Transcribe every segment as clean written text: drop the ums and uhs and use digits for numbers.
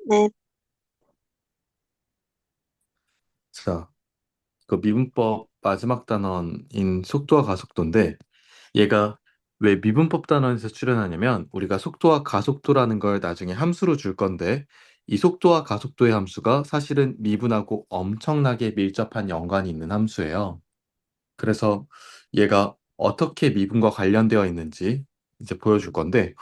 네, 자, 그 미분법 마지막 단원인 속도와 가속도인데 얘가 왜 미분법 단원에서 출현하냐면 우리가 속도와 가속도라는 걸 나중에 함수로 줄 건데 이 속도와 가속도의 함수가 사실은 미분하고 엄청나게 밀접한 연관이 있는 함수예요. 그래서 얘가 어떻게 미분과 관련되어 있는지 이제 보여줄 건데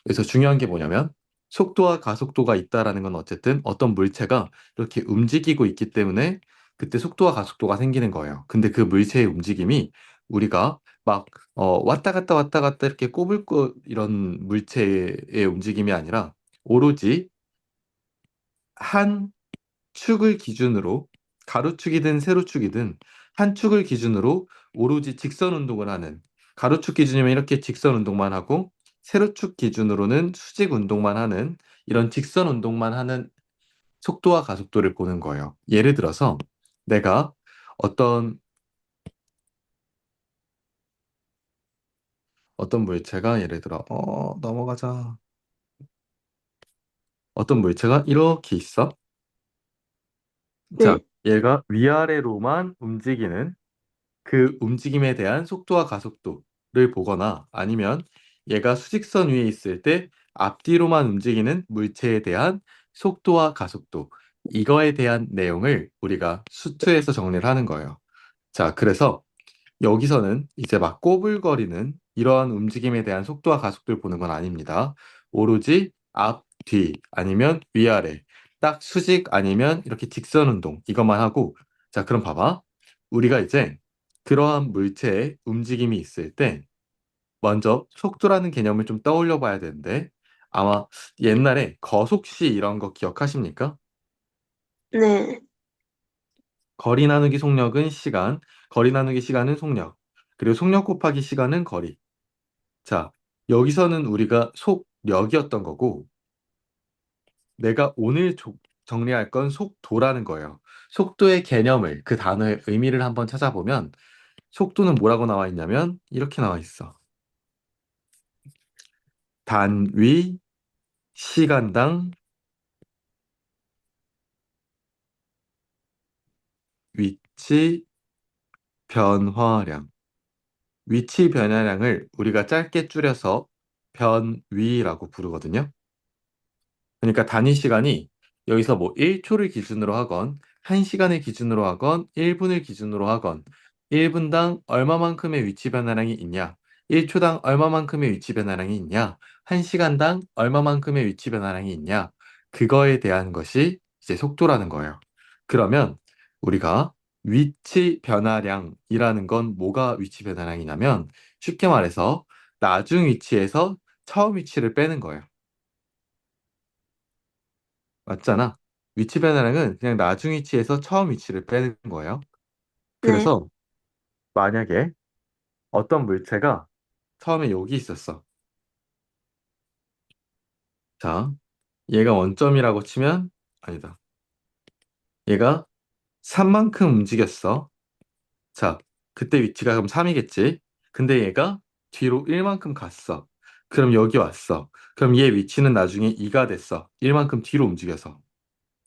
그래서 중요한 게 뭐냐면 속도와 가속도가 있다라는 건 어쨌든 어떤 물체가 이렇게 움직이고 있기 때문에 그때 속도와 가속도가 생기는 거예요. 근데 그 물체의 움직임이 우리가 막 왔다 갔다 이렇게 꼬불꼬 이런 물체의 움직임이 아니라 오로지 한 축을 기준으로 가로축이든 세로축이든 한 축을 기준으로 오로지 직선 운동을 하는 가로축 기준이면 이렇게 직선 운동만 하고 세로축 기준으로는 수직 운동만 하는 이런 직선 운동만 하는 속도와 가속도를 보는 거예요. 예를 들어서 내가 어떤 어떤 물체가 예를 들어 넘어가자. 어떤 물체가 이렇게 있어. 자, 네, 얘가 위아래로만 움직이는 그 움직임에 대한 속도와 가속도를 보거나 아니면 얘가 수직선 위에 있을 때 앞뒤로만 움직이는 물체에 대한 속도와 가속도 이거에 대한 내용을 우리가 수트에서 정리를 하는 거예요. 자, 그래서 여기서는 이제 막 꼬불거리는 이러한 움직임에 대한 속도와 가속도를 보는 건 아닙니다. 오로지 앞, 뒤 아니면 위아래 딱 수직 아니면 이렇게 직선 운동 이것만 하고 자, 그럼 봐봐. 우리가 이제 그러한 물체의 움직임이 있을 때 먼저 속도라는 개념을 좀 떠올려 봐야 되는데 아마 옛날에 거속시 이런 거 기억하십니까? 네, 거리 나누기 속력은 시간, 거리 나누기 시간은 속력, 그리고 속력 곱하기 시간은 거리. 자, 여기서는 우리가 속력이었던 거고, 내가 오늘 정리할 건 속도라는 거예요. 속도의 개념을, 그 단어의 의미를 한번 찾아보면, 속도는 뭐라고 나와 있냐면, 이렇게 나와 있어. 단위, 시간당, 위치, 변화량. 위치 변화량을 우리가 짧게 줄여서 변위라고 부르거든요. 그러니까 단위 시간이 여기서 뭐 1초를 기준으로 하건, 1시간을 기준으로 하건, 1분을 기준으로 하건, 1분당 얼마만큼의 위치 변화량이 있냐, 1초당 얼마만큼의 위치 변화량이 있냐, 1시간당 얼마만큼의 위치 변화량이 있냐, 그거에 대한 것이 이제 속도라는 거예요. 그러면 우리가 위치 변화량이라는 건 뭐가 위치 변화량이냐면 쉽게 말해서 나중 위치에서 처음 위치를 빼는 거예요. 맞잖아. 위치 변화량은 그냥 나중 위치에서 처음 위치를 빼는 거예요. 네, 그래서 만약에 어떤 물체가 처음에 여기 있었어. 자, 얘가 원점이라고 치면 아니다. 얘가 3만큼 움직였어. 자, 그때 위치가 그럼 3이겠지. 근데 얘가 뒤로 1만큼 갔어. 그럼 여기 왔어. 그럼 얘 위치는 나중에 2가 됐어. 1만큼 뒤로 움직여서.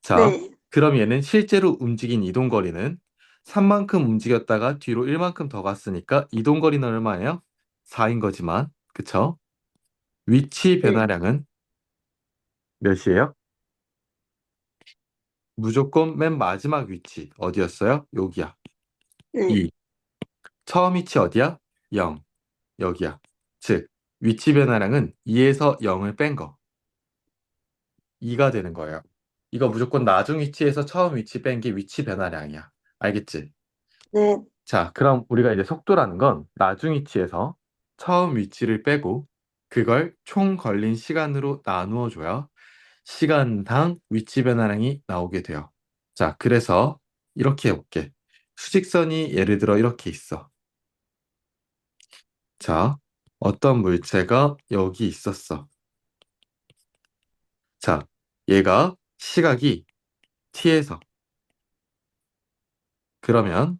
자, 네, 그럼 얘는 실제로 움직인 이동 거리는 3만큼 움직였다가 뒤로 1만큼 더 갔으니까 이동 거리는 얼마예요? 4인 거지만, 그쵸? 위치 네, 변화량은 몇이에요? 무조건 맨 마지막 위치 어디였어요? 여기야. 네, 2. 처음 위치 어디야? 0. 여기야. 즉, 위치 변화량은 2에서 0을 뺀 거. 2가 되는 거예요. 이거 무조건 나중 위치에서 처음 위치 뺀 게 위치 변화량이야. 알겠지? 네, 자, 그럼 우리가 이제 속도라는 건 나중 위치에서 처음 위치를 빼고 그걸 총 걸린 시간으로 나누어 줘야 시간당 위치 변화량이 나오게 돼요. 자, 그래서 이렇게 해볼게. 수직선이 예를 들어 이렇게 있어. 자, 어떤 물체가 여기 있었어. 자, 얘가 시각이 t에서 그러면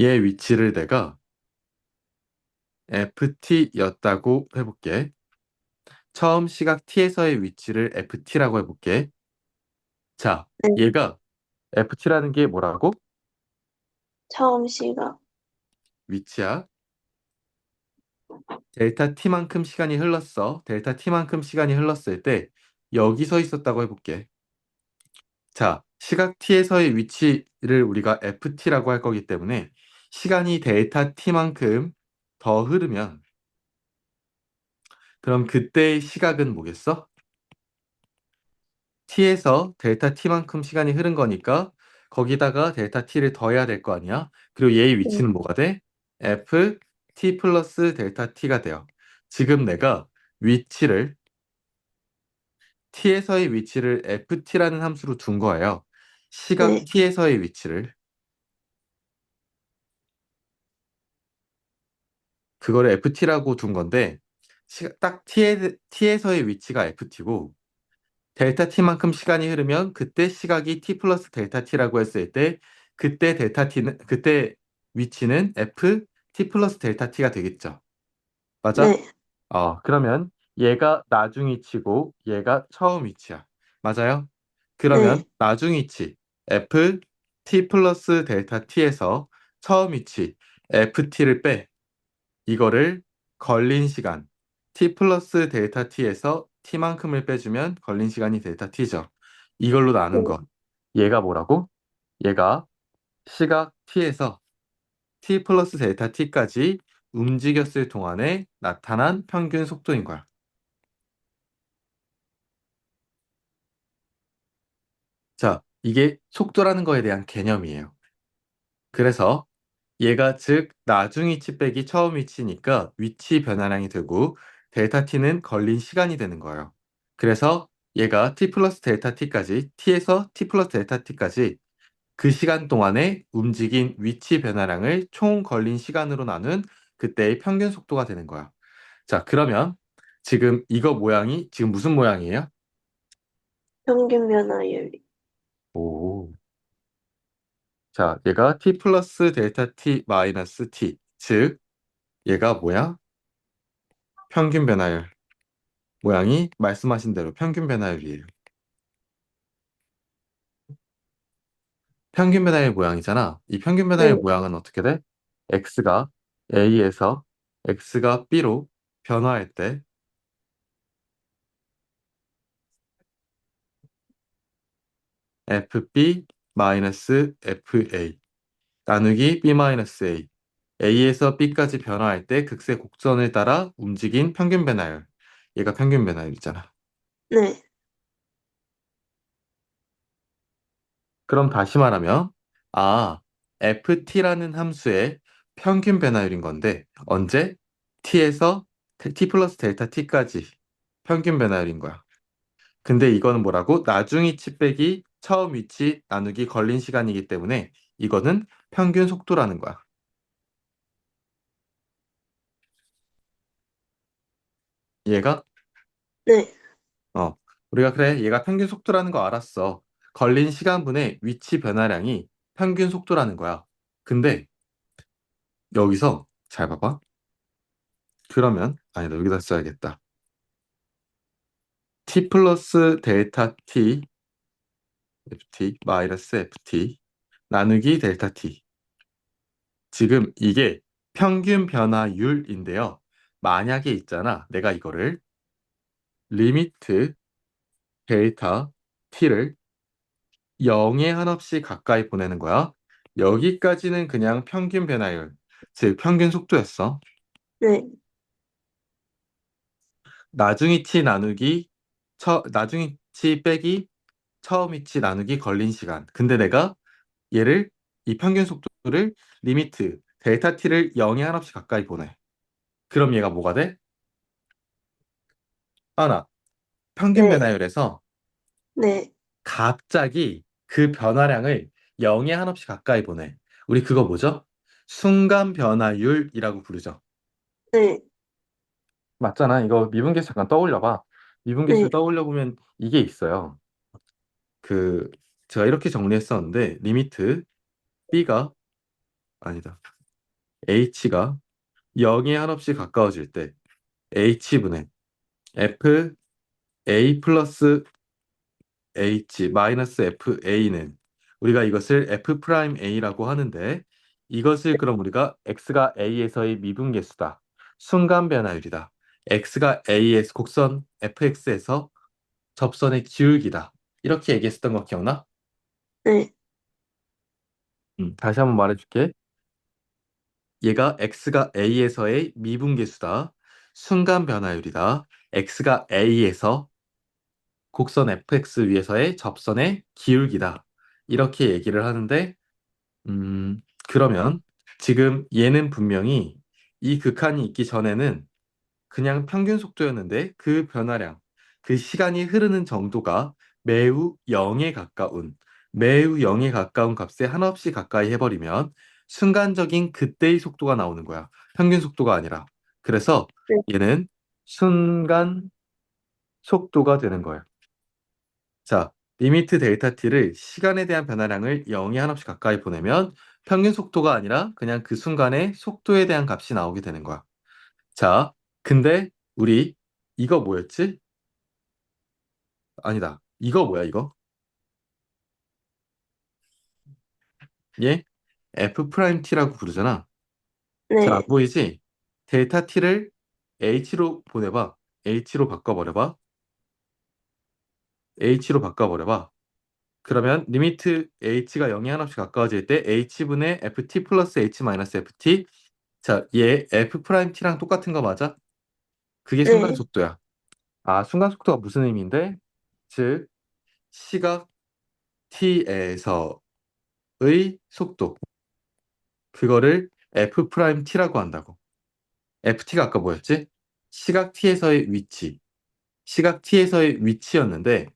얘 위치를 내가 ft였다고 해볼게. 처음 시각 t에서의 위치를 ft라고 해볼게. 자, 네. 얘가 ft라는 게 뭐라고? 처음 시각. 위치야. 델타 t만큼 시간이 흘렀어. 델타 t만큼 시간이 흘렀을 때 여기 서 있었다고 해볼게. 자, 시각 t에서의 위치를 우리가 ft라고 할 거기 때문에 시간이 델타 t만큼 더 흐르면 그럼 그때의 시각은 뭐겠어? t에서 델타 t만큼 시간이 흐른 거니까 거기다가 델타 t를 더해야 될 거 아니야? 그리고 얘의 네. 위치는 뭐가 돼? f t 플러스 델타 t가 돼요. 지금 내가 위치를 t에서의 위치를 ft라는 함수로 둔 거예요. 시각 네. t에서의 위치를 그거를 ft라고 둔 건데 딱 t에서의 위치가 ft고 델타 t만큼 시간이 흐르면 그때 시각이 t 플러스 델타 t라고 했을 때 그때 위치는 f t 플러스 델타 t가 되겠죠. 맞아? 네. 그러면 얘가 나중 위치고 얘가 처음 위치야. 맞아요? 그러면 네. 나중 위치 f t 플러스 델타 t에서 처음 위치 ft를 빼. 이거를 걸린 시간 t 플러스 델타 t에서 t만큼을 빼주면 걸린 시간이 델타 t죠. 이걸로 나눈 네. 것. 얘가 뭐라고? 얘가 시각 t에서 t 플러스 델타 t까지 움직였을 동안에 나타난 평균 속도인 거야. 자, 이게 속도라는 거에 대한 개념이에요. 그래서 얘가 즉 나중 위치 빼기 처음 위치니까 위치 변화량이 되고 델타 t는 걸린 시간이 되는 거예요. 그래서 얘가 t 플러스 델타 t까지 t에서 t 플러스 델타 t까지 그 시간 동안에 움직인 위치 변화량을 총 걸린 시간으로 나눈 그때의 평균 속도가 되는 거야. 자, 그러면 지금 이거 모양이 지금 무슨 모양이에요? 평균 변화율. 오. 자, 얘가 t 플러스 델타 t 마이너스 t. 즉, 얘가 뭐야? 평균 변화율. 모양이 말씀하신 대로 평균 변화율이에요. 평균 변화율 모양이잖아. 이 평균 변화율 네. 모양은 어떻게 돼? x가 a에서 x가 b로 변화할 때 fb 마이너스 fa 나누기 b 마이너스 a a에서 b까지 변화할 때 극세 곡선을 따라 움직인 평균 변화율. 얘가 평균 변화율이잖아. 네. 그럼 다시 말하면, ft라는 함수의 평균 변화율인 건데, 언제? t에서 t 플러스 델타 t까지 평균 변화율인 거야. 근데 이거는 뭐라고? 나중 위치 빼기 처음 위치 나누기 걸린 시간이기 때문에 이거는 평균 속도라는 거야. 얘가, 네. 어, 우리가 그래, 얘가 평균 속도라는 거 알았어. 걸린 시간분의 위치 변화량이 평균 속도라는 거야. 근데 여기서 잘 봐봐. 그러면 아니다 여기다 써야겠다. t 플러스 델타 t ft 마이너스 ft 나누기 델타 t. 지금 이게 평균 변화율인데요. 만약에 있잖아. 내가 이거를 리미트 델타 t를 0에 한없이 가까이 보내는 거야. 여기까지는 그냥 평균 변화율, 즉 평균 속도였어. 네. 나중이치 나누기 나중이치 빼기 처음이치 나누기 걸린 시간. 근데 내가 얘를 이 평균 속도를 리미트 델타 t를 0에 한없이 가까이 보내. 그럼 얘가 뭐가 돼? 하나, 평균 네. 변화율에서 네. 갑자기 그 변화량을 0에 한없이 가까이 보내. 우리 그거 뭐죠? 순간 변화율이라고 부르죠. 네. 맞잖아. 이거 미분계수 잠깐 떠올려봐. 미분계수 네. 떠올려 보면 이게 있어요. 그 제가 이렇게 정리했었는데 리미트 b가 아니다. h가 0에 한없이 가까워질 때 h분의 f a 플러스 h 마이너스 fa는 우리가 이것을 f 프라임 a라고 하는데 이것을 그럼 우리가 x가 a에서의 미분계수다. 순간 변화율이다. x가 a에서 곡선 fx에서 접선의 기울기다. 이렇게 얘기했었던 거 기억나? 네, 다시 한번 말해줄게. 얘가 x가 a에서의 미분계수다. 순간 변화율이다. x가 a에서 곡선 fx 위에서의 접선의 기울기다. 이렇게 얘기를 하는데 그러면 지금 얘는 분명히 이 극한이 있기 전에는 그냥 평균 속도였는데 그 변화량, 그 시간이 흐르는 정도가 매우 0에 가까운, 매우 0에 가까운 값에 한없이 가까이 해버리면 순간적인 그때의 속도가 나오는 거야. 평균 속도가 아니라. 그래서 네, 얘는 순간 속도가 되는 거야. 자, 리미트 델타 t를 시간에 대한 변화량을 0에 한없이 가까이 보내면 평균 속도가 아니라 그냥 그 순간의 속도에 대한 값이 나오게 되는 거야. 자, 근데 우리 이거 뭐였지? 아니다. 이거 뭐야, 이거? 얘 f 프라임 t라고 부르잖아. 잘 안 네, 보이지? 델타 t를 h로 보내봐. h로 바꿔버려봐. h로 바꿔버려봐. 그러면 리미트 h가 0에 한없이 가까워질 때 h분의 ft 플러스 h 마이너스 ft. 자, 얘 f 프라임 t랑 똑같은 거 맞아? 그게 순간 네, 속도야. 아, 순간 속도가 무슨 의미인데? 즉, 시각 t에서의 속도. 그거를 f 프라임 t라고 한다고. ft가 아까 뭐였지? 시각 t에서의 위치. 시각 t에서의 위치였는데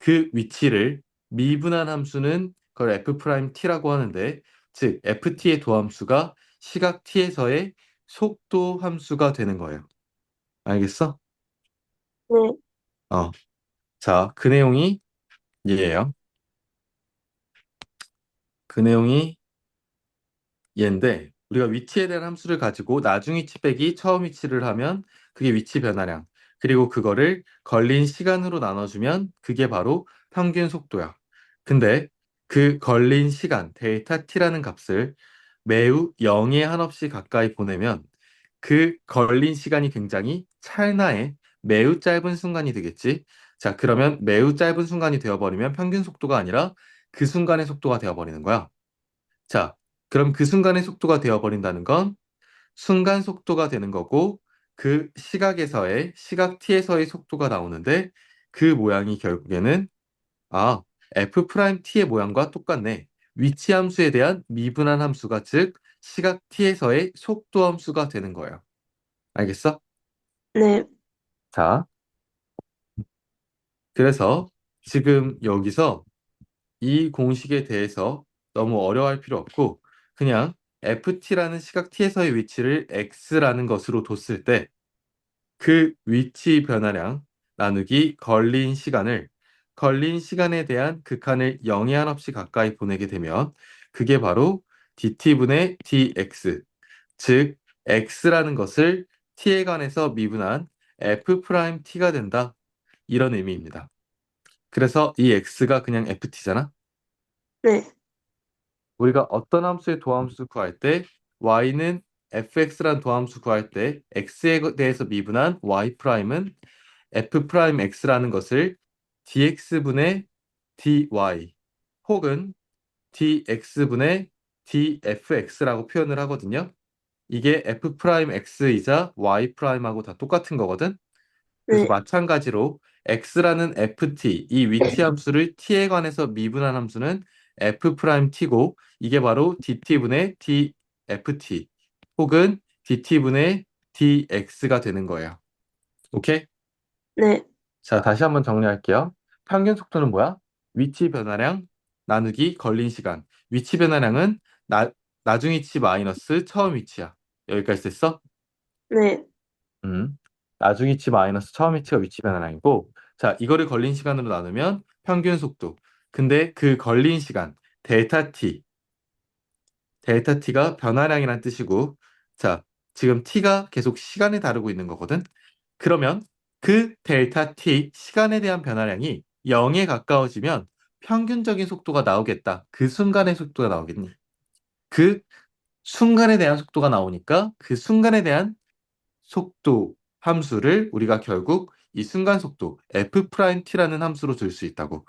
그 위치를 미분한 함수는 그걸 f 프라임 t라고 하는데 즉 ft의 도함수가 시각 t에서의 속도 함수가 되는 거예요. 알겠어? 네, 어. 자, 그 내용이 얘예요. 그 내용이 얘인데 우리가 위치에 대한 함수를 가지고 나중 위치 빼기 처음 위치를 하면 그게 위치 변화량. 그리고 그거를 걸린 시간으로 나눠주면 그게 바로 평균 속도야. 근데 그 걸린 시간, 델타 t라는 값을 매우 0에 한없이 가까이 보내면 그 걸린 시간이 굉장히 찰나에 매우 짧은 순간이 되겠지. 자, 그러면 매우 짧은 순간이 되어버리면 평균 속도가 아니라 그 순간의 속도가 되어버리는 거야. 자, 그럼 그 순간의 속도가 되어버린다는 건 순간 속도가 되는 거고 그 시각에서의 시각 t에서의 속도가 나오는데 그 모양이 결국에는 아, f 프라임 t의 모양과 똑같네. 위치 함수에 대한 미분한 함수가 즉 시각 t에서의 속도 함수가 되는 거예요. 알겠어? 네, 자, 그래서 지금 여기서 이 공식에 대해서 너무 어려워할 필요 없고 그냥 ft라는 시각 t에서의 위치를 x라는 것으로 뒀을 때 그 위치 변화량 나누기 걸린 시간에 대한 극한을 0에 한없이 가까이 보내게 되면 그게 바로 dt분의 dx 즉 x라는 것을 t에 관해서 미분한 f 프라임 t가 된다 이런 의미입니다. 그래서 이 x가 그냥 ft잖아. 네, 우리가 어떤 함수의 도함수 구할 때 y는 fx란 도함수 구할 때 x에 대해서 미분한 y 프라임은 f 프라임 x라는 것을 dx분의 dy 혹은 dx분의 dfx라고 표현을 하거든요. 이게 f 프라임 x이자 y 프라임하고 다 똑같은 거거든. 그래서 네, 마찬가지로 x라는 ft, 이 위치 함수를 t에 관해서 미분한 함수는 f 프라임 t고 이게 바로 dt분의 dft 혹은 dt분의 dx가 되는 거예요. 오케이? 네, 자, 다시 한번 정리할게요. 평균 속도는 뭐야? 위치 변화량 나누기 걸린 시간. 위치 변화량은 나중 위치 마이너스 처음 위치야. 여기까지 됐어? 네, 나중 위치 마이너스 처음 위치가 위치 변화량이고, 자, 이거를 걸린 시간으로 나누면 평균 속도. 근데 그 걸린 시간, 델타 t, 델타 t가 변화량이란 뜻이고, 자, 지금 t가 계속 시간을 다루고 있는 거거든. 그러면 그 델타 t 시간에 대한 변화량이 0에 가까워지면 평균적인 속도가 나오겠다. 그 순간의 속도가 나오겠니? 그 순간에 대한 속도가 나오니까 그 순간에 대한 속도 함수를 우리가 결국 이 순간 속도 f't라는 함수로 줄 수 있다고.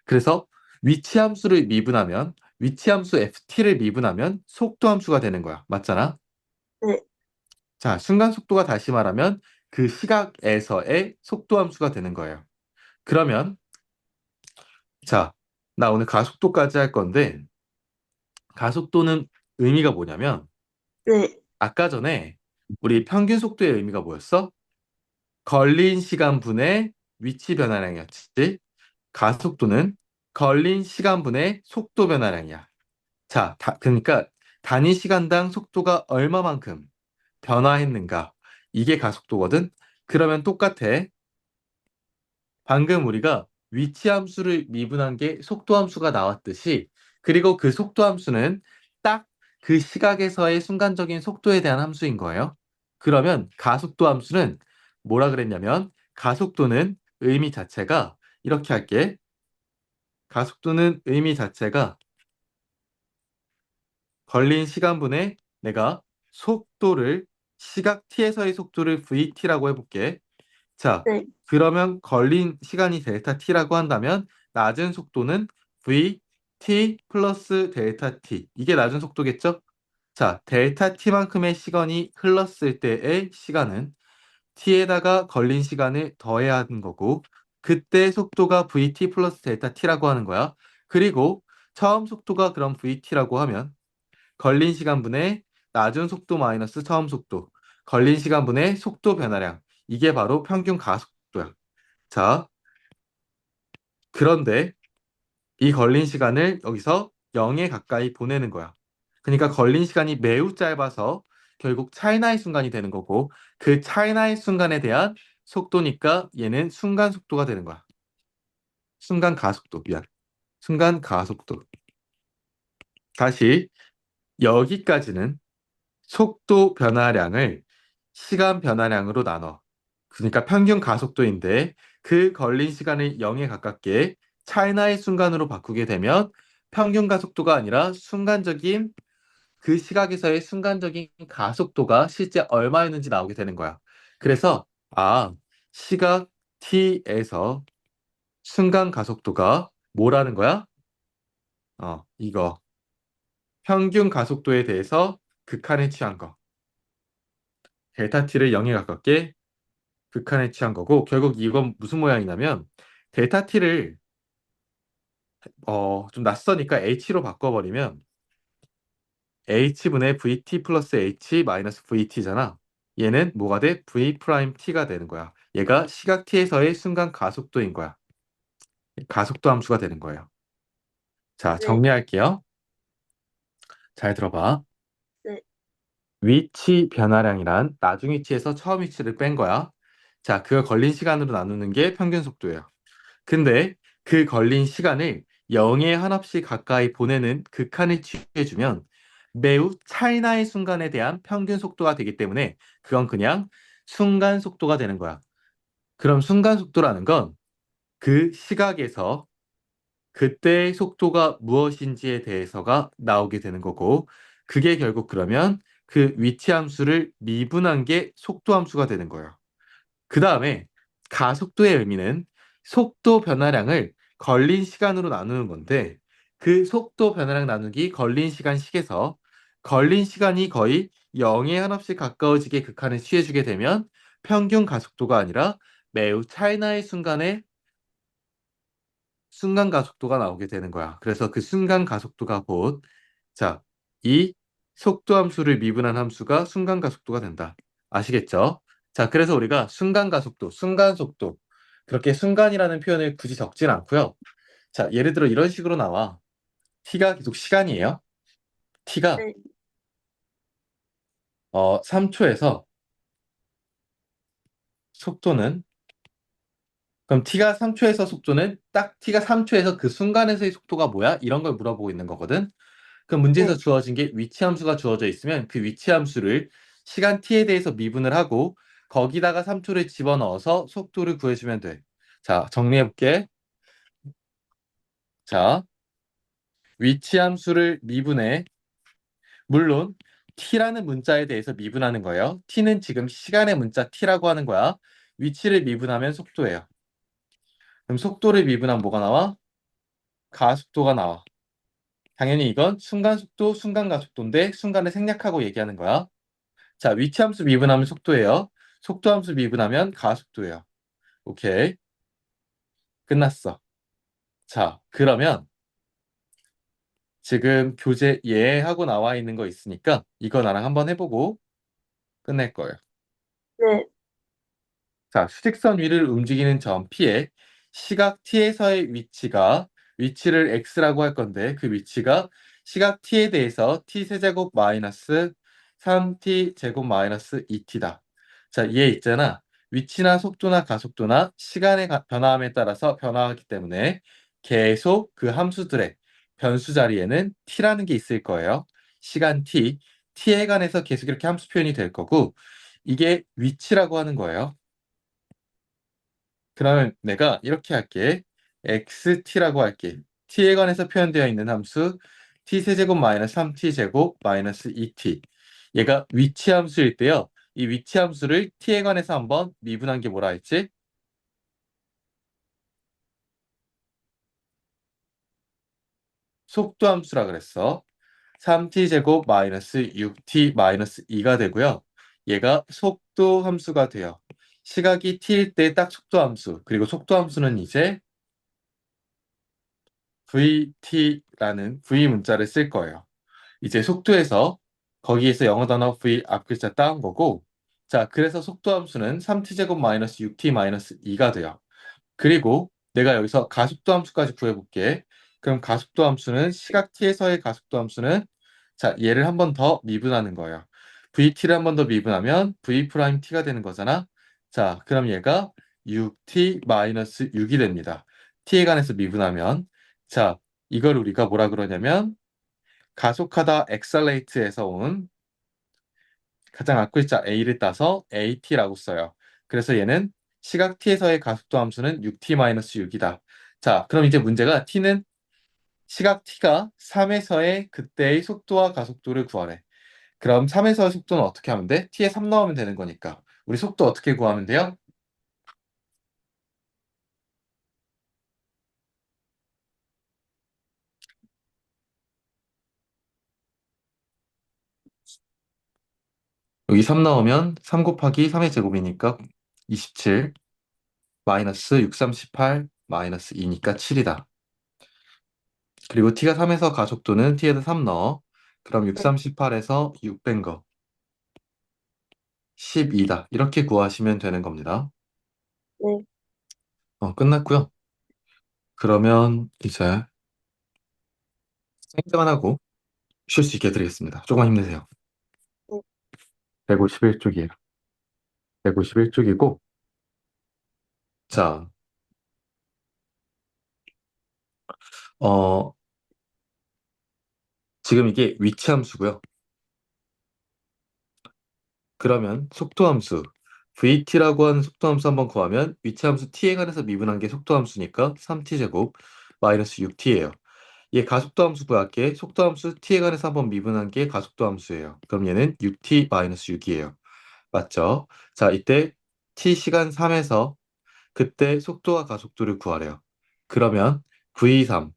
그래서 위치 함수를 미분하면 위치 함수 ft를 미분하면 속도 함수가 되는 거야. 맞잖아? 네, 자, 순간 속도가 다시 말하면 그 시각에서의 속도 함수가 되는 거예요. 그러면 자, 나 오늘 가속도까지 할 건데 가속도는 의미가 뭐냐면 네, 아까 전에 우리 평균 속도의 의미가 뭐였어? 걸린 시간 분의 위치 변화량이었지. 가속도는 걸린 시간 분의 속도 변화량이야. 자, 그러니까 단위 시간당 속도가 얼마만큼 변화했는가? 이게 가속도거든. 그러면 똑같아. 방금 우리가 위치 함수를 미분한 게 속도 함수가 나왔듯이, 그리고 그 속도 함수는 딱 그 시각에서의 순간적인 속도에 대한 함수인 거예요. 그러면 가속도 함수는 뭐라 그랬냐면, 가속도는 의미 자체가 이렇게 할게. 가속도는 의미 자체가 걸린 시간분에 내가 속도를 시각 t에서의 속도를 vt라고 해볼게. 자, 네, 그러면 걸린 시간이 델타 t라고 한다면 낮은 속도는 vt 플러스 델타 t. 이게 낮은 속도겠죠? 자, 델타 t만큼의 시간이 흘렀을 때의 시간은 t에다가 걸린 시간을 더해야 하는 거고 그때 속도가 vt 플러스 델타 t라고 하는 거야. 그리고 처음 속도가 그럼 vt라고 하면 걸린 시간분의 낮은 속도 마이너스 처음 속도. 걸린 시간분의 속도 변화량. 이게 바로 평균 가속도야. 자, 그런데 이 걸린 시간을 여기서 0에 가까이 보내는 거야. 그러니까 걸린 시간이 매우 짧아서 결국 차이나의 순간이 되는 거고 그 차이나의 순간에 대한 속도니까 얘는 순간 속도가 되는 거야. 순간 가속도. 미안. 순간 가속도. 다시 여기까지는 속도 변화량을 시간 변화량으로 나눠. 그러니까 평균 가속도인데 그 걸린 시간을 0에 가깝게 차이나의 순간으로 바꾸게 되면 평균 가속도가 아니라 순간적인 그 시각에서의 순간적인 가속도가 실제 얼마였는지 나오게 되는 거야. 그래서 시각 t에서 순간 가속도가 뭐라는 거야? 이거 평균 가속도에 대해서 극한에 취한 거. 델타 t를 0에 가깝게 극한에 취한 거고 결국 이건 무슨 모양이냐면 델타 t를 좀 낯서니까 h로 바꿔버리면 h분의 vt 플러스 h 마이너스 vt잖아. 얘는 뭐가 돼? v 프라임 t가 되는 거야. 얘가 시각 t에서의 순간 가속도인 거야. 가속도 함수가 되는 거예요. 자, 네, 정리할게요. 잘 들어봐. 네, 위치 변화량이란 나중 위치에서 처음 위치를 뺀 거야. 자, 그걸 걸린 시간으로 나누는 게 평균 속도예요. 근데 그 걸린 시간을 0에 한없이 가까이 보내는 극한을 취해주면 매우 찰나의 순간에 대한 평균 속도가 되기 때문에 그건 그냥 순간 속도가 되는 거야. 그럼 순간 속도라는 건 그 시각에서 그때의 속도가 무엇인지에 대해서가 나오게 되는 거고 그게 결국 그러면 그 위치 함수를 미분한 게 속도 함수가 되는 거예요. 그 다음에 가속도의 의미는 속도 변화량을 걸린 시간으로 나누는 건데 그 속도 변화량 나누기 걸린 시간 식에서 걸린 시간이 거의 0에 한없이 가까워지게 극한을 취해주게 되면 평균 가속도가 아니라 매우 차이나의 순간에 순간 가속도가 나오게 되는 거야. 그래서 그 순간 가속도가 곧 자, 이 속도 함수를 미분한 함수가 순간 가속도가 된다. 아시겠죠? 자, 그래서 우리가 순간 가속도, 순간 속도 그렇게 순간이라는 표현을 굳이 적진 않고요. 자, 예를 들어 이런 식으로 나와. t가 계속 시간이에요. t가 네, 3초에서 속도는 그럼 t가 3초에서 속도는 딱 t가 3초에서 그 순간에서의 속도가 뭐야? 이런 걸 물어보고 있는 거거든. 그럼 문제에서 네, 주어진 게 위치 함수가 주어져 있으면 그 위치 함수를 시간 t에 대해서 미분을 하고 거기다가 3초를 집어넣어서 속도를 구해주면 돼. 자, 정리해볼게. 자, 위치 함수를 미분해. 물론 t라는 문자에 대해서 미분하는 거예요. t는 지금 시간의 문자 t라고 하는 거야. 위치를 미분하면 속도예요. 그럼 속도를 미분하면 뭐가 나와? 가속도가 나와. 당연히 이건 순간 속도, 순간 가속도인데 순간을 생략하고 얘기하는 거야. 자, 위치 함수 미분하면 속도예요. 속도 함수 미분하면 가속도예요. 오케이. 끝났어. 자, 그러면 지금 교재 예하고 나와 있는 거 있으니까 이거 나랑 한번 해보고 끝낼 거예요. 네, 자, 수직선 위를 움직이는 점 P의 시각 T에서의 위치를 X라고 할 건데 그 위치가 시각 T에 대해서 T세제곱 마이너스 3T제곱 마이너스 2T다. 자, 얘 있잖아. 위치나 속도나 가속도나 시간의 변화함에 따라서 변화하기 때문에 계속 그 함수들의 변수 자리에는 T라는 게 있을 거예요. 시간 T, T에 관해서 계속 이렇게 함수 표현이 될 거고 이게 위치라고 하는 거예요. 그러면 내가 이렇게 할게. xt라고 할게. t에 관해서 표현되어 있는 함수 t세제곱 마이너스 3t제곱 마이너스 2t. 얘가 위치 함수일 때요. 이 위치 함수를 t에 관해서 한번 미분한 게 뭐라 했지? 속도 함수라 그랬어. 3t제곱 마이너스 6t 마이너스 2가 되고요. 얘가 속도 함수가 돼요. 시각이 t일 때 딱 속도 함수. 그리고 속도 함수는 이제 VT라는 V 문자를 쓸 거예요. 이제 속도에서 거기에서 영어 단어 V 앞 글자 따온 거고 자, 그래서 속도 함수는 3t제곱 마이너스 6t 마이너스 2가 돼요. 그리고 내가 여기서 가속도 함수까지 구해볼게. 그럼 가속도 함수는 시각 t에서의 가속도 함수는 자, 얘를 한 번 더 미분하는 거예요. VT를 한 번 더 미분하면 V 프라임 T가 되는 거잖아. 자, 그럼 얘가 6T 마이너스 6이 됩니다. T에 관해서 미분하면 자, 이걸 우리가 뭐라 그러냐면 가속하다 accelerate에서 온 가장 앞글자 A를 따서 AT라고 써요. 그래서 얘는 시각 T에서의 가속도 함수는 6T-6이다. 자, 그럼 이제 문제가 T는 시각 T가 3에서의 그때의 속도와 가속도를 구하래. 그럼 3에서의 속도는 어떻게 하면 돼? T에 3 넣으면 되는 거니까. 우리 속도 어떻게 구하면 돼요? 여기 3 넣으면 3 곱하기 3의 제곱이니까 27 마이너스 6, 3, 18 마이너스 2니까 7이다. 그리고 t가 3에서 가속도는 t에다 3 넣어. 그럼 6, 네, 3, 18에서 6 뺀 거 12다. 이렇게 구하시면 되는 겁니다. 네, 끝났고요. 그러면 이제 생각만 하고 쉴 수 있게 해드리겠습니다. 조금만 힘내세요. 네, 151쪽이에요. 151쪽이고 자, 어, 지금 이게 위치 함수고요. 그러면 속도 함수 VT라고 하는 속도 함수 한번 구하면 위치 함수 t에 관해서 미분한 게 속도 함수니까 3t제곱 마이너스 6t예요. 얘 가속도 함수 구할게. 속도 함수 t에 관해서 한번 미분한 게 가속도 함수예요. 그럼 얘는 6t-6이에요. 맞죠? 자, 이때 t 시간 3에서 그때 속도와 가속도를 구하래요. 그러면 v3,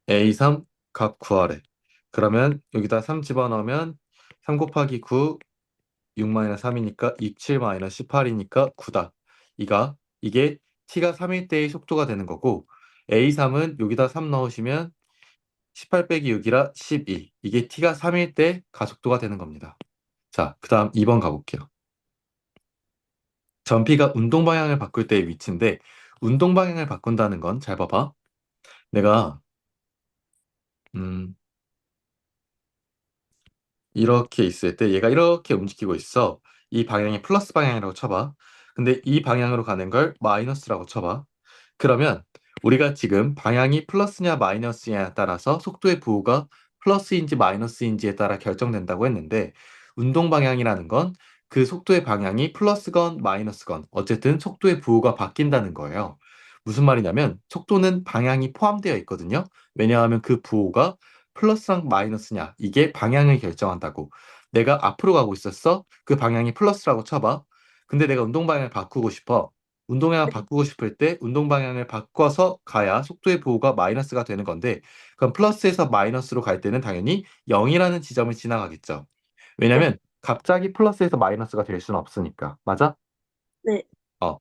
a3 값 구하래. 그러면 여기다 3 집어넣으면 3 곱하기 9, 6-3이니까 27-18이니까 9다. 이게 t가 3일 때의 속도가 되는 거고 a3은 여기다 3 넣으시면 18 빼기 6이라 12. 이게 t가 3일 때 가속도가 되는 겁니다. 자, 그 다음 2번 가볼게요. 전피가 운동 방향을 바꿀 때의 위치인데 운동 방향을 바꾼다는 건 잘 봐봐. 내가 음, 이렇게 있을 때 얘가 이렇게 움직이고 있어. 이 방향이 플러스 방향이라고 쳐봐. 근데 이 방향으로 가는 걸 마이너스라고 쳐봐. 그러면 우리가 지금 방향이 플러스냐 마이너스냐에 따라서 속도의 부호가 플러스인지 마이너스인지에 따라 결정된다고 했는데 운동 방향이라는 건 그 속도의 방향이 플러스건 마이너스건 어쨌든 속도의 부호가 바뀐다는 거예요. 무슨 말이냐면 속도는 방향이 포함되어 있거든요. 왜냐하면 그 부호가 플러스랑 마이너스냐 이게 방향을 결정한다고. 내가 앞으로 가고 있었어. 그 방향이 플러스라고 쳐봐. 근데 내가 운동 방향을 바꾸고 싶어. 운동 방향을 네, 바꾸고 싶을 때 운동 방향을 바꿔서 가야 속도의 부호가 마이너스가 되는 건데 그럼 플러스에서 마이너스로 갈 때는 당연히 0이라는 지점을 지나가겠죠. 네, 왜냐면 갑자기 플러스에서 마이너스가 될 수는 없으니까. 맞아? 네, 어.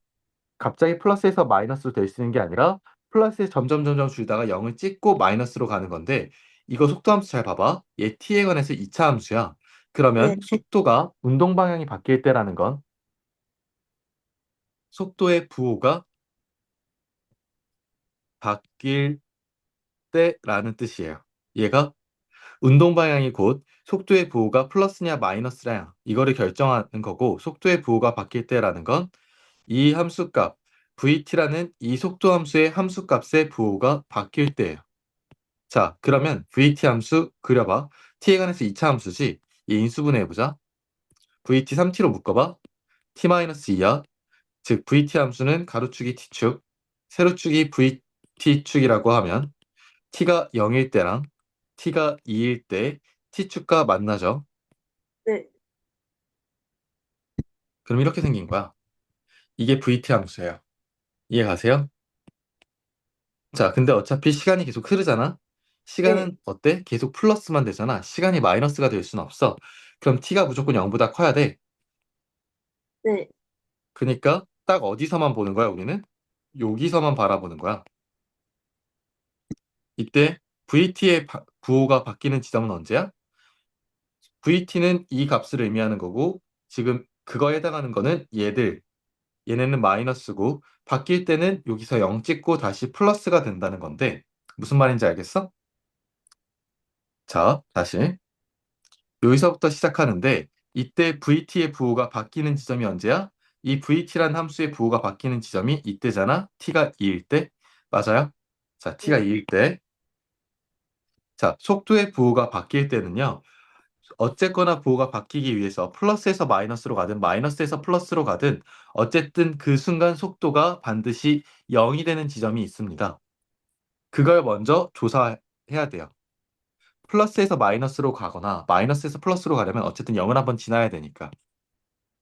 갑자기 플러스에서 마이너스로 될 수 있는 게 아니라 플러스에 점점 점점 줄다가 0을 찍고 마이너스로 가는 건데 이거 속도 함수 잘 봐봐. 얘 t에 관해서 2차 함수야. 네, 그러면 속도가 운동 방향이 바뀔 때라는 건 속도의 부호가 바뀔 때라는 뜻이에요. 얘가 운동 방향이 곧 속도의 부호가 플러스냐 마이너스냐 이거를 결정하는 거고 속도의 부호가 바뀔 때라는 건 이 함수값 vt라는 이 속도 함수의 함수값의 부호가 바뀔 때예요. 자, 그러면 vt 함수 그려봐. t에 관해서 2차 함수지. 얘 인수분해해보자. vt 3t로 묶어봐. t-2야. 즉 vt 함수는 가로축이 t축, 세로축이 vt축이라고 하면 t가 0일 때랑 t가 2일 때 t축과 만나죠. 네, 그럼 이렇게 생긴 거야. 이게 vt 함수예요. 이해 가세요? 자, 근데 어차피 시간이 계속 흐르잖아? 네, 시간은 어때? 계속 플러스만 되잖아. 시간이 마이너스가 될 수는 없어. 그럼 t가 무조건 0보다 커야 돼. 네, 그러니까 딱 어디서만 보는 거야, 우리는? 여기서만 바라보는 거야. 이때 VT의 부호가 바뀌는 지점은 언제야? VT는 이 값을 의미하는 거고, 지금 그거에 해당하는 거는 얘들, 얘네는 마이너스고, 바뀔 때는 여기서 0 찍고 다시 플러스가 된다는 건데, 무슨 말인지 알겠어? 자, 다시. 여기서부터 시작하는데, 이때 VT의 부호가 바뀌는 지점이 언제야? 이 VT란 함수의 부호가 바뀌는 지점이 이때잖아? t가 2일 때? 맞아요? 자, t가 네, 2일 때. 자, 속도의 부호가 바뀔 때는요. 어쨌거나 부호가 바뀌기 위해서 플러스에서 마이너스로 가든 마이너스에서 플러스로 가든 어쨌든 그 순간 속도가 반드시 0이 되는 지점이 있습니다. 그걸 먼저 조사해야 돼요. 플러스에서 마이너스로 가거나 마이너스에서 플러스로 가려면 어쨌든 0을 한번 지나야 되니까.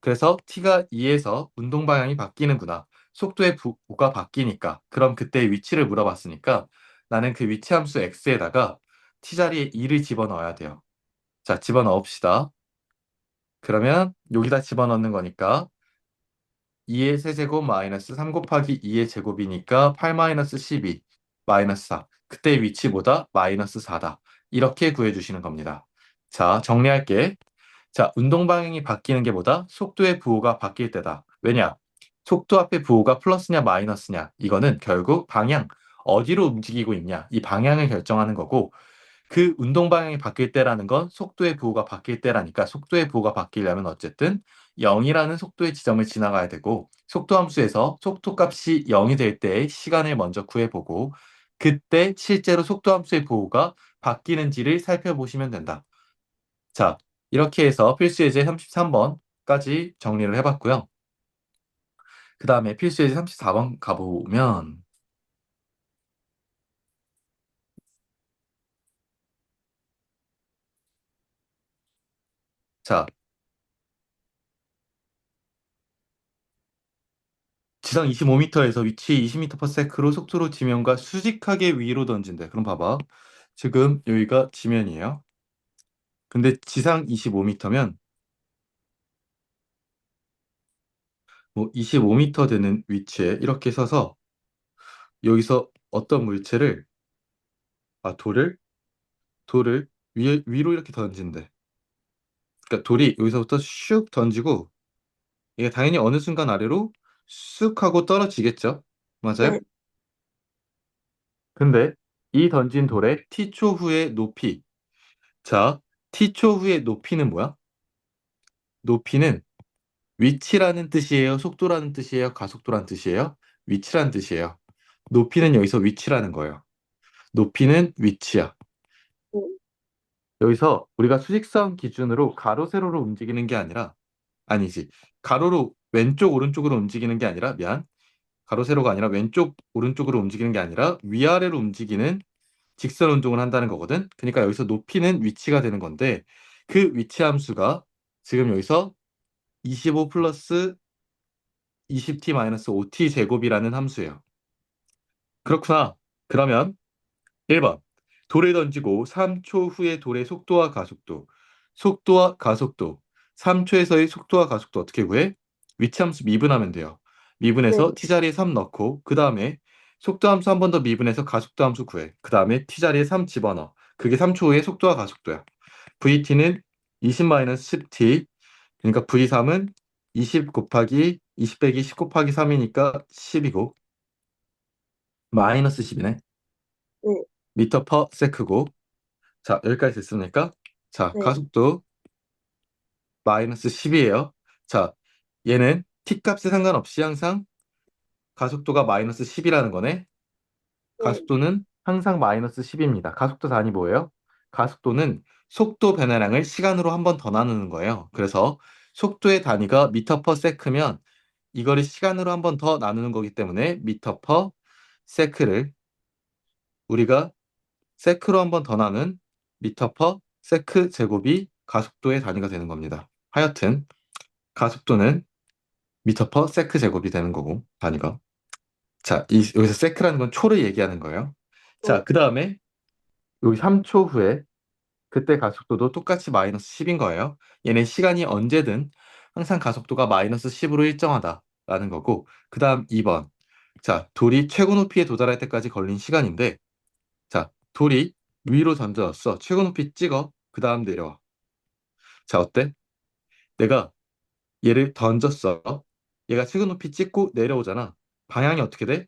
그래서 t가 2에서 운동 방향이 바뀌는구나. 속도의 부호가 바뀌니까. 그럼 그때 위치를 물어봤으니까 나는 그 위치 함수 x에다가 t 자리에 2를 집어넣어야 돼요. 자, 집어넣읍시다. 그러면 여기다 집어넣는 거니까 2의 세제곱 마이너스 3 곱하기 2의 제곱이니까 8 마이너스 12 마이너스 4. 그때 위치보다 마이너스 4다. 이렇게 구해주시는 겁니다. 자, 정리할게. 자, 운동 방향이 바뀌는 게 뭐다? 속도의 부호가 바뀔 때다. 왜냐? 속도 앞에 부호가 플러스냐 마이너스냐. 이거는 결국 방향, 어디로 움직이고 있냐. 이 방향을 결정하는 거고 그 운동 방향이 바뀔 때라는 건 속도의 부호가 바뀔 때라니까 속도의 부호가 바뀌려면 어쨌든 0이라는 속도의 지점을 지나가야 되고 속도 함수에서 속도 값이 0이 될 때의 시간을 먼저 구해보고 그때 실제로 속도 함수의 부호가 바뀌는지를 살펴보시면 된다. 자, 이렇게 해서 필수 예제 33번까지 정리를 해봤고요. 그 다음에 필수 예제 34번 가보면 자, 지상 25m에서 위치 20m/s로 속도로 지면과 수직하게 위로 던진대. 그럼 봐봐. 지금 여기가 지면이에요. 근데 지상 25m면 뭐 25m 되는 위치에 이렇게 서서 여기서 어떤 물체를 돌을 위로 이렇게 던진대. 그러니까 돌이 여기서부터 슉 던지고 이게 당연히 어느 순간 아래로 쑥 하고 떨어지겠죠. 맞아요? 네, 근데 이 던진 돌의 t초 후의 높이. 자, t초 후의 높이는 뭐야? 높이는 위치라는 뜻이에요? 속도라는 뜻이에요? 가속도라는 뜻이에요? 위치라는 뜻이에요. 높이는 여기서 위치라는 거예요. 높이는 위치야. 네, 여기서 우리가 수직선 기준으로 가로, 세로로 움직이는 게 아니라, 아니지. 가로로 왼쪽, 오른쪽으로 움직이는 게 아니라, 미안. 가로 세로가 아니라 왼쪽 오른쪽으로 움직이는 게 아니라 위아래로 움직이는 직선 운동을 한다는 거거든. 그러니까 여기서 높이는 위치가 되는 건데 그 위치 함수가 지금 여기서 25 플러스 20t 마이너스 5t 제곱이라는 함수예요. 그렇구나. 그러면 1번. 돌을 던지고 3초 후의 돌의 속도와 가속도. 속도와 가속도. 3초에서의 속도와 가속도 어떻게 구해? 위치함수 미분하면 돼요. 미분해서 네, t자리에 3 넣고 그 다음에 속도함수 한 번 더 미분해서 가속도함수 구해. 그 다음에 t자리에 3 집어넣어. 그게 3초 후의 속도와 가속도야. vt는 20-10t. 그러니까 v3은 20 곱하기 20 빼기 10 곱하기 3이니까 10이고 마이너스 10이네. 네, 미터 퍼 세크고. 자, 여기까지 됐습니까? 자, 네, 가속도 마이너스 10이에요. 자, 얘는 t값에 상관없이 항상 가속도가 마이너스 10이라는 거네. 네, 가속도는 항상 마이너스 10입니다. 가속도 단위 뭐예요? 가속도는 속도 변화량을 시간으로 한 번 더 나누는 거예요. 그래서 속도의 단위가 미터 퍼 세크면 이거를 시간으로 한 번 더 나누는 거기 때문에 미터 퍼 세크를 우리가 세크로 한 번 더 나눈 미터 퍼 세크 제곱이 가속도의 단위가 되는 겁니다. 하여튼 가속도는 미터 퍼 세크 제곱이 되는 거고 단위가. 자, 여기서 세크라는 건 초를 얘기하는 거예요. 자, 네, 그 다음에 여기 3초 후에 그때 가속도도 똑같이 마이너스 10인 거예요. 얘는 시간이 언제든 항상 가속도가 마이너스 10으로 일정하다라는 거고 그 다음 2번. 자, 돌이 최고 높이에 도달할 때까지 걸린 시간인데 자, 돌이 위로 던져졌어. 최고 높이 찍어. 그 다음 내려와. 자, 어때? 내가 얘를 던졌어. 얘가 최고 높이 찍고 내려오잖아. 방향이 어떻게 돼?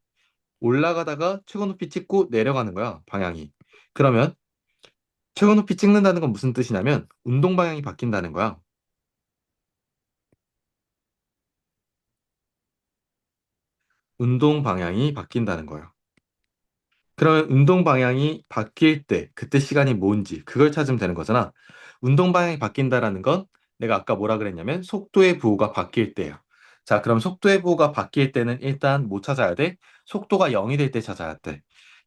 올라가다가 최고 높이 찍고 내려가는 거야, 방향이. 그러면 최고 높이 찍는다는 건 무슨 뜻이냐면 운동 방향이 바뀐다는 거야. 운동 방향이 바뀐다는 거야. 그러면 운동 방향이 바뀔 때, 그때 시간이 뭔지 그걸 찾으면 되는 거잖아. 운동 방향이 바뀐다라는 건 내가 아까 뭐라 그랬냐면 속도의 부호가 바뀔 때야. 자, 그럼 속도의 부호가 바뀔 때는 일단 뭐 찾아야 돼? 속도가 0이 될 때 찾아야 돼.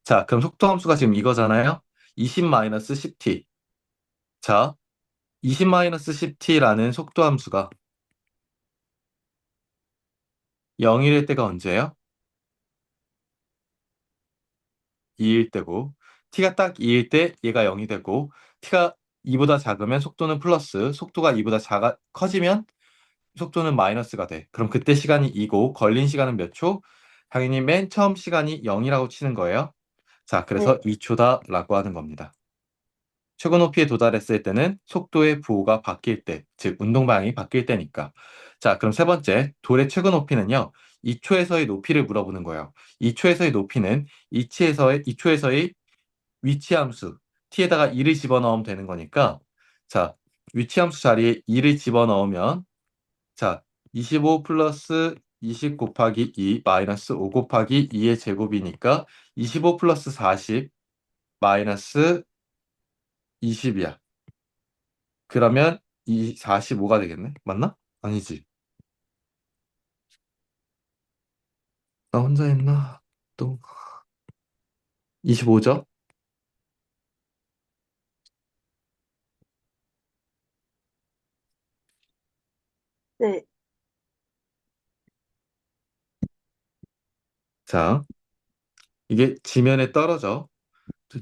자, 그럼 속도 함수가 지금 이거잖아요. 20-10t. 자, 20-10t라는 속도 함수가 0이 될 때가 언제예요? 2일 때고 t가 딱 2일 때 얘가 0이 되고 t가 2보다 작으면 속도는 플러스 속도가 2보다 커지면 속도는 마이너스가 돼. 그럼 그때 시간이 2고 걸린 시간은 몇 초? 당연히 맨 처음 시간이 0이라고 치는 거예요. 자, 그래서 네, 2초다라고 하는 겁니다. 최고 높이에 도달했을 때는 속도의 부호가 바뀔 때, 즉 운동 방향이 바뀔 때니까. 자, 그럼 세 번째, 돌의 최고 높이는요. 2초에서의 높이를 물어보는 거예요. 2초에서의 높이는 2초에서의 위치 함수 t에다가 2를 집어넣으면 되는 거니까 자, 위치 함수 자리에 2를 집어넣으면 자, 25 플러스 20 곱하기 2 마이너스 5 곱하기 2의 제곱이니까 25 플러스 40 마이너스 20이야. 그러면 이 45가 되겠네? 맞나? 아니지. 나 혼자 했나? 또 25죠? 네, 자, 이게 지면에 떨어져.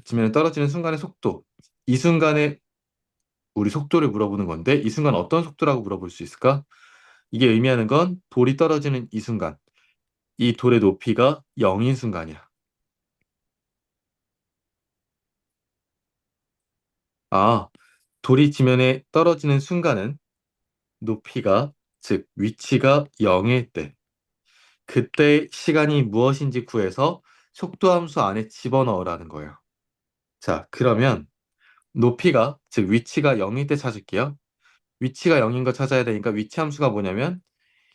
지면에 떨어지는 순간의 속도. 이 순간에 우리 속도를 물어보는 건데 이 순간 어떤 속도라고 물어볼 수 있을까? 이게 의미하는 건 돌이 떨어지는 이 순간, 이 돌의 높이가 0인 순간이야. 아, 돌이 지면에 떨어지는 순간은 높이가, 즉 위치가 0일 때, 그때 시간이 무엇인지 구해서 속도 함수 안에 집어넣으라는 거예요. 자, 그러면 높이가, 즉 위치가 0일 때 찾을게요. 위치가 0인 거 찾아야 되니까 위치 함수가 뭐냐면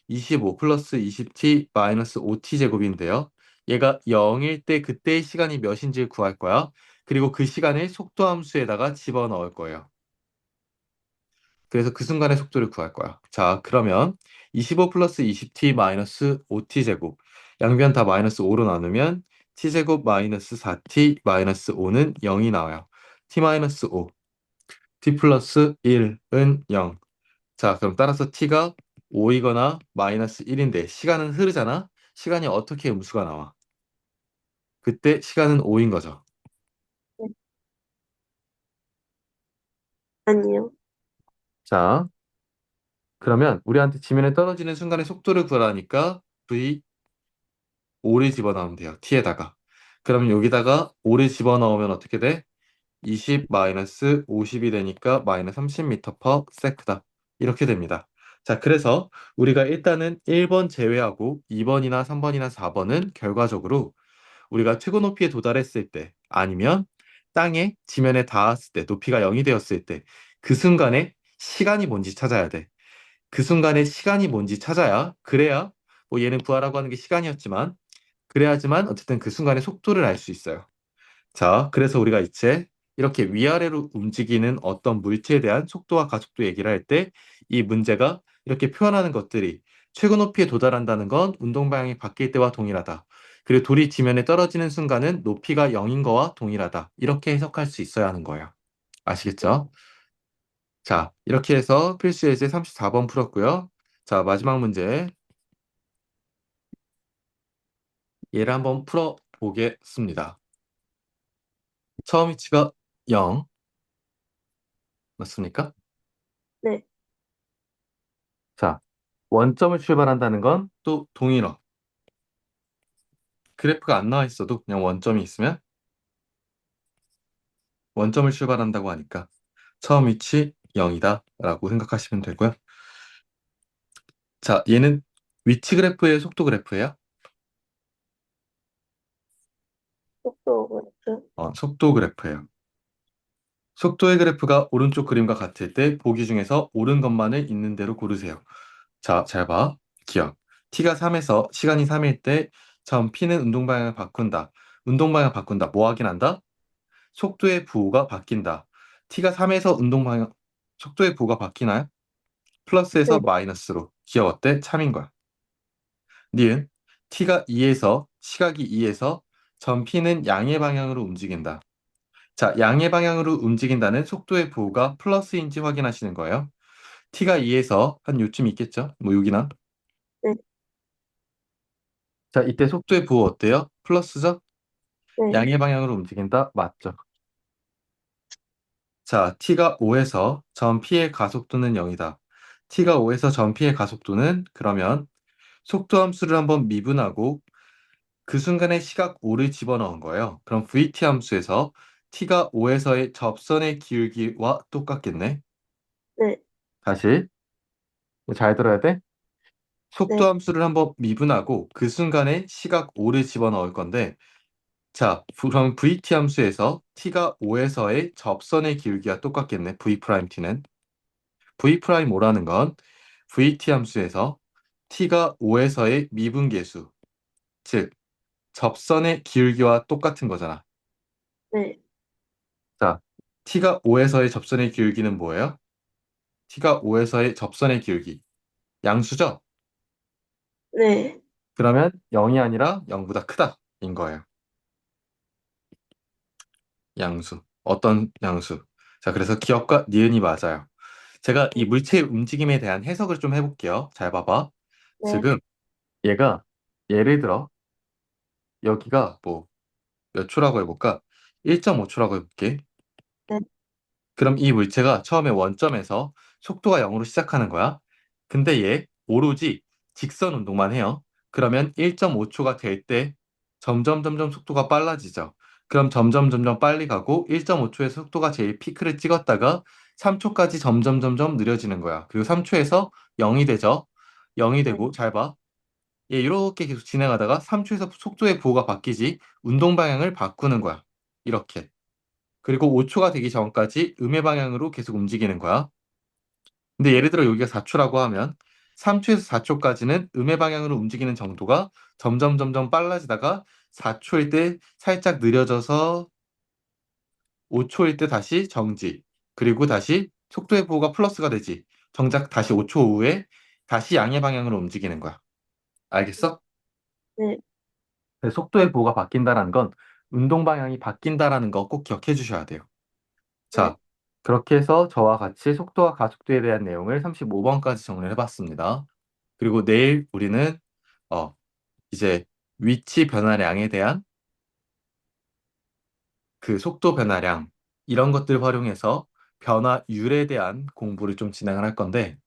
25 플러스 20t 마이너스 5t 제곱인데요. 얘가 0일 때 그때의 시간이 몇인지 구할 거야. 그리고 그 시간을 속도 함수에다가 집어넣을 거예요. 그래서 그 순간의 속도를 구할 거야. 자, 그러면 25 플러스 20t 마이너스 5t 제곱. 양변 다 마이너스 5로 나누면 t제곱 마이너스 4t 마이너스 5는 0이 나와요. t 마이너스 5, t 플러스 1은 0. 자, 그럼 따라서 t가 5이거나 마이너스 1인데 시간은 흐르잖아? 시간이 어떻게 음수가 나와? 그때 시간은 5인 거죠. 네. 아니요. 자, 그러면 우리한테 지면에 떨어지는 순간의 속도를 구하라니까 v 5를 집어넣으면 돼요. t에다가. 그럼 여기다가 5를 집어넣으면 어떻게 돼? 20 마이너스 50이 되니까 마이너스 30m per sec다. 이렇게 됩니다. 자, 그래서 우리가 일단은 1번 제외하고 2번이나 3번이나 4번은 결과적으로 우리가 최고 높이에 도달했을 때 아니면 땅에 지면에 닿았을 때 높이가 0이 되었을 때 그 순간에 시간이 뭔지 찾아야 돼. 그 순간에 시간이 뭔지 찾아야 그래야 뭐 얘는 구하라고 하는 게 시간이었지만 그래야지만 어쨌든 그 순간의 속도를 알 수 있어요. 자, 그래서 우리가 이제 이렇게 위아래로 움직이는 어떤 물체에 대한 속도와 가속도 얘기를 할 때 이 문제가 이렇게 표현하는 것들이 최고 높이에 도달한다는 건 운동 방향이 바뀔 때와 동일하다. 그리고 돌이 지면에 떨어지는 순간은 높이가 0인 거와 동일하다. 이렇게 해석할 수 있어야 하는 거예요. 네. 아시겠죠? 자, 이렇게 해서 필수 예제 34번 풀었고요. 자, 마지막 문제. 얘를 한번 풀어 보겠습니다. 처음 위치가 0, 맞습니까? 네. 자, 원점을 출발한다는 건 또 동일어. 그래프가 안 나와 있어도 그냥 원점이 있으면 원점을 출발한다고 하니까 처음 위치 0이다 라고 생각하시면 되고요. 자, 얘는 위치 그래프의 속도 그래프예요? 속도 그래프. 속도 그래프예요. 속도의 그래프가 오른쪽 그림과 같을 때 보기 중에서 옳은 것만을 있는 대로 고르세요. 자, 잘 봐. 기억. t가 3에서 시간이 3일 때 점 p는 운동 방향을 바꾼다. 운동 방향 바꾼다. 뭐 하긴 한다? 속도의 부호가 바뀐다. t가 3에서 운동 방향, 속도의 부호가 바뀌나요? 플러스에서 네. 마이너스로. 기억 어때? 참인 거야. 니은 t가 2에서 시각이 2에서 점 p는 양의 방향으로 움직인다. 자, 양의 방향으로 움직인다는 속도의 부호가 플러스인지 확인하시는 거예요. t가 2에서 한 요쯤 있겠죠? 뭐 여기나. 네. 자, 이때 속도의 부호 어때요? 플러스죠? 네. 양의 방향으로 움직인다? 맞죠? 자, t가 5에서 점 p의 가속도는 0이다. t가 5에서 점 p의 가속도는 그러면 속도 함수를 한번 미분하고 그 순간에 시각 5를 집어넣은 거예요. 그럼 vt 함수에서 t가 5에서의 접선의 기울기와 똑같겠네. 네. 다시 잘 들어야 돼. 속도 네. 함수를 한번 미분하고 그 순간에 시각 5를 집어넣을 건데 자, 그럼 vt 함수에서 t가 5에서의 접선의 기울기와 똑같겠네. v 프라임 t는. v 프라임 5라는 건 vt 함수에서 t가 5에서의 미분계수, 즉 접선의 기울기와 똑같은 거잖아. 네. 자, t가 5에서의 접선의 기울기는 뭐예요? t가 5에서의 접선의 기울기. 양수죠? 네. 그러면 0이 아니라 0보다 크다. 인 거예요. 양수. 어떤 양수? 자, 그래서 기억과 니은이 맞아요. 제가 이 물체의 움직임에 대한 해석을 좀 해볼게요. 잘 봐봐. 네. 지금 얘가 예를 들어 여기가 뭐 몇 초라고 해볼까? 1.5초라고 해볼게. 네. 그럼 이 물체가 처음에 원점에서 속도가 0으로 시작하는 거야. 근데 얘 오로지 직선 운동만 해요. 그러면 1.5초가 될 때 점점 속도가 빨라지죠. 그럼 점점 빨리 가고 1.5초에서 속도가 제일 피크를 찍었다가 3초까지 점점 느려지는 거야. 그리고 3초에서 0이 되죠. 0이 네. 되고 잘 봐. 얘 이렇게 계속 진행하다가 3초에서 속도의 부호가 바뀌지 운동 방향을 바꾸는 거야. 이렇게. 그리고 5초가 되기 전까지 음의 방향으로 계속 움직이는 거야. 근데 예를 들어 여기가 4초라고 하면 3초에서 4초까지는 음의 방향으로 움직이는 정도가 점점 빨라지다가 4초일 때 살짝 느려져서 5초일 때 다시 정지. 그리고 다시 속도의 부호가 플러스가 되지. 정작 다시 5초 후에 다시 양의 방향으로 움직이는 거야. 알겠어? 네, 네, 속도의 부호가 바뀐다라는 건 운동 방향이 바뀐다라는 거 꼭 기억해 주셔야 돼요. 네, 자, 그렇게 해서 저와 같이 속도와 가속도에 대한 내용을 35번까지 정리를 해봤습니다. 그리고 내일 우리는 어, 이제 위치 변화량에 대한 그 속도 변화량 이런 것들 활용해서 변화율에 대한 공부를 좀 진행을 할 건데